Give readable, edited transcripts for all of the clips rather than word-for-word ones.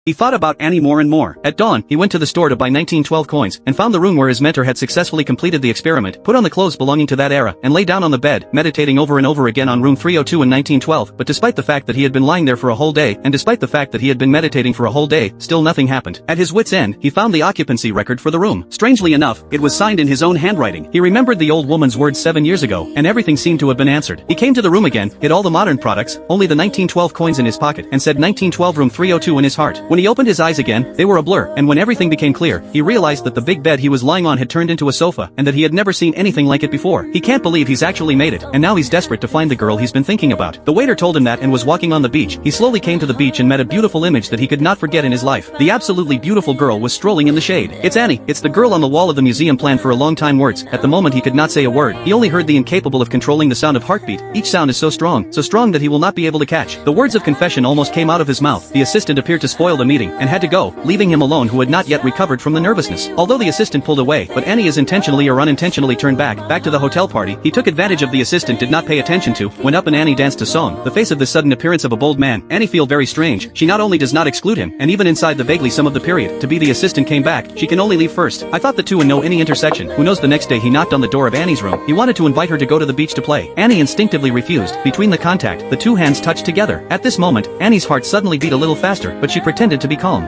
He thought about Annie more and more. At dawn, he went to the store to buy 1912 coins, and found the room where his mentor had successfully completed the experiment, put on the clothes belonging to that era, and lay down on the bed, meditating over and over again on room 302 in 1912, but despite the fact that he had been lying there for a whole day, and despite the fact that he had been meditating for a whole day, still nothing happened. At his wit's end, he found the occupancy record for the room. Strangely enough, it was signed in his own handwriting. He remembered the old woman's words 7 years ago, and everything seemed to have been answered. He came to the room again, hid all the modern products, only the 1912 coins in his pocket, and said 1912 room 302 in his heart. When he opened his eyes again, they were a blur, and when everything became clear, he realized that the big bed he was lying on had turned into a sofa, and that he had never seen anything like it before. He can't believe he's actually made it, and now he's desperate to find the girl he's been thinking about. The waiter told him that and was walking on the beach. He slowly came to the beach and met a beautiful image that he could not forget in his life. The absolutely beautiful girl was strolling in the shade. It's Annie. It's the girl on the wall of the museum planned for a long time. Words. At the moment he could not say a word. He only heard the incapable of controlling the sound of heartbeat. Each sound is so strong that he will not be able to catch. The words of confession almost came out of his mouth. The assistant appeared to spoil the meeting, and had to go, leaving him alone, who had not yet recovered from the nervousness. Although the assistant pulled away, but Annie is intentionally or unintentionally turned back to the hotel party. He took advantage of the assistant did not pay attention to, went up and Annie danced a song. The face of this sudden appearance of a bold man, Annie feel very strange. She not only does not exclude him, and even inside the vaguely some of the period, to be the assistant came back, she can only leave first. I thought the two in no any intersection. Who knows? The next day he knocked on the door of Annie's room. He wanted to invite her to go to the beach to play. Annie instinctively refused. Between the contact, the two hands touched together. At this moment, Annie's heart suddenly beat a little faster, but she pretended to be calm.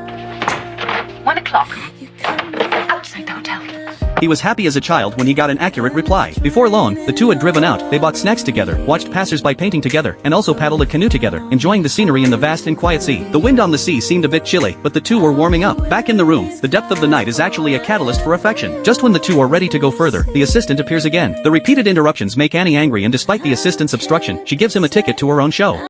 1 o'clock. Outside the hotel. He was happy as a child when he got an accurate reply. Before long, the two had driven out, they bought snacks together, watched passers-by painting together, and also paddled a canoe together, enjoying the scenery in the vast and quiet sea. The wind on the sea seemed a bit chilly, but the two were warming up. Back in the room, the depth of the night is actually a catalyst for affection. Just when the two are ready to go further, the assistant appears again. The repeated interruptions make Annie angry, and despite the assistant's obstruction, she gives him a ticket to her own show.